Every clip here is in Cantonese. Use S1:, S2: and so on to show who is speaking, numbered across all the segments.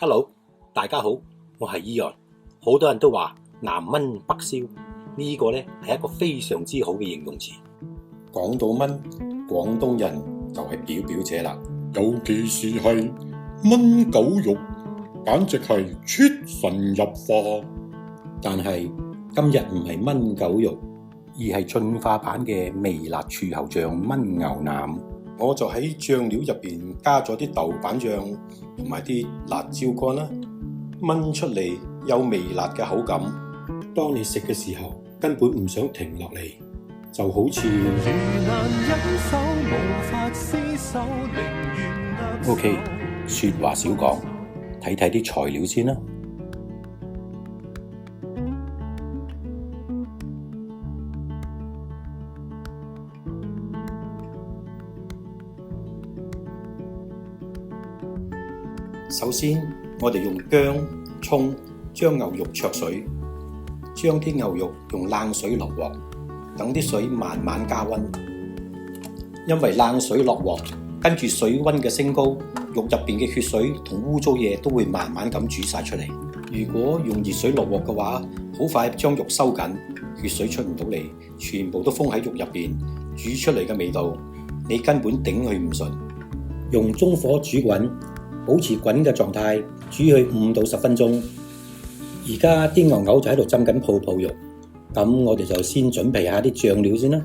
S1: Hello，大家好，我係Eon。好多人都話南蚊北燒，呢個呢係一個非常之好嘅形容詞。
S2: 講到蚊，廣東人就係表表者啦，
S3: 尤其是係炆狗肉，簡直係出神入化。
S2: 但係今日唔係炆狗肉，而係進化版嘅微辣柱侯醬炆牛腩。我就喺醬料入邊加咗啲豆瓣醬同埋啲辣椒乾啦，炆出嚟有微辣嘅口感。當你食嘅時候，根本唔想停落嚟，就好似OK， 說話少講，睇睇啲材料先啦。首先，我哋用薑、蔥將牛肉焯水，將啲牛肉用冷水落鑊，等啲水慢慢加溫。因為冷水落鑊，跟住水溫嘅升高，肉入邊嘅血水同污糟嘢都會慢慢咁煮晒出嚟。如果用熱水落鑊嘅話，好快將肉收緊，血水出唔到嚟，全部都封喺肉入邊，煮出嚟嘅味道你根本頂佢唔順。用中火煮滾，保持滾嘅狀態，煮去5到10分鐘。而家啲牛就喺度浸緊泡泡肉，咁我哋就先準備下啲醬料先啦。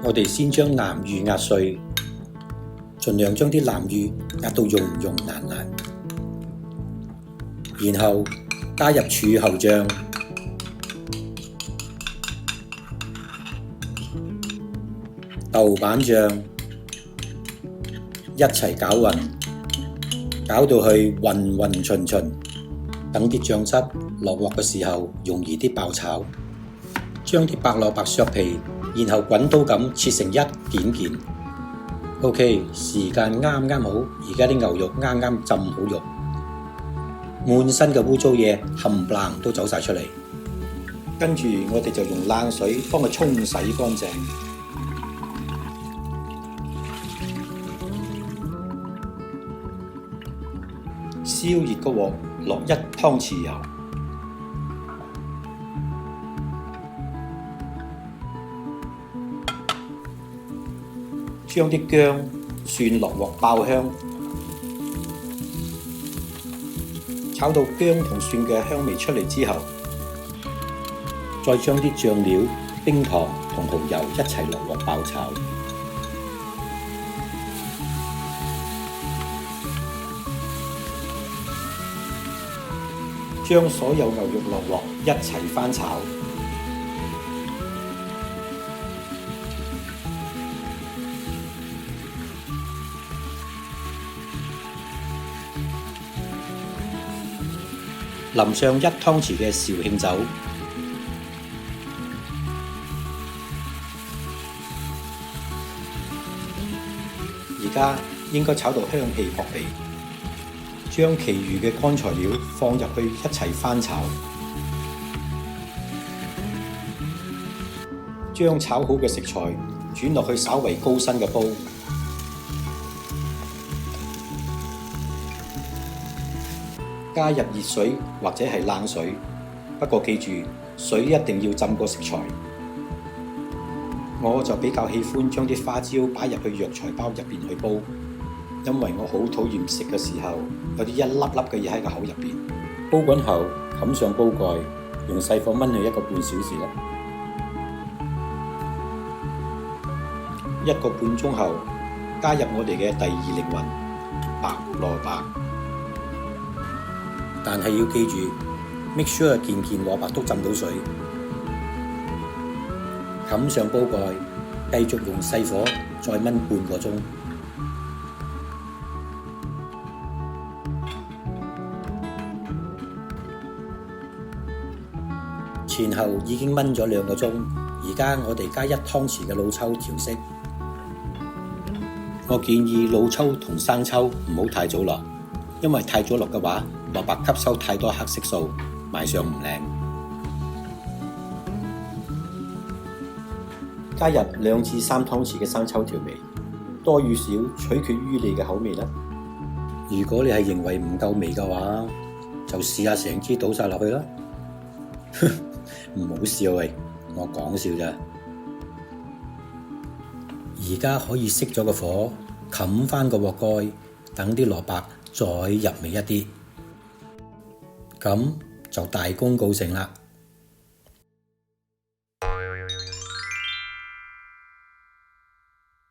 S2: 我哋先將南乳壓碎，盡量將啲南乳壓到溶溶爛爛，然後加入柱侯醬、豆瓣醬，一齊攪勻。搞到去勻勻循循，等啲醬汁落鑊嘅時候容易啲爆炒。將啲白蘿蔔削皮，然後滾刀咁切成一件件。OK， 時間啱啱好，而家啲牛肉啱啱浸好肉，滿身嘅污糟嘢冚唪唥都走晒出嚟。跟住我哋就用冷水幫佢沖洗乾淨。燒熱個鑊，落1湯匙油，將啲薑、蒜落鑊爆香，炒到薑同蒜嘅香味出嚟之後，再將啲醬料、冰糖同蠔油一齊落鑊爆炒。將所有牛肉落鑊一齊翻炒，淋上1湯匙嘅紹興酒，而家應該炒到香氣撲鼻。將其餘嘅乾材料放入去一齊翻炒，將炒好嘅食材轉落去稍為高身嘅煲，加入熱水或者係冷水，不過記住水一定要浸過食材。我就比較喜歡將啲花椒擺入去藥材包入邊去煲。因為我好討厭食嘅時候有啲一粒粒嘅嘢喺個口入邊。煲滾後冚上煲蓋，用細火燜去1個半小時啦。1個半鐘後，加入我哋嘅第2靈魂白蘿蔔，但係要記住 make sure 件蘿蔔都浸到水。冚上煲蓋，繼續用細火再燜半個鐘。前後已經燜咗2個鐘，而家我哋加1湯匙嘅老抽調色。我建議老抽同生抽唔好太早落，因為太早落嘅話，蘿蔔吸收太多黑色素，賣相唔靚。加入2至3湯匙嘅生抽調味，多與少取決於你嘅口味啦。如果你係認為唔夠味嘅話，就試下成支倒晒落去啦。唔好笑喂，我講笑咋。而家可以熄咗個火，冚翻個鑊蓋，等啲蘿蔔再入味一啲，咁就大功告成啦。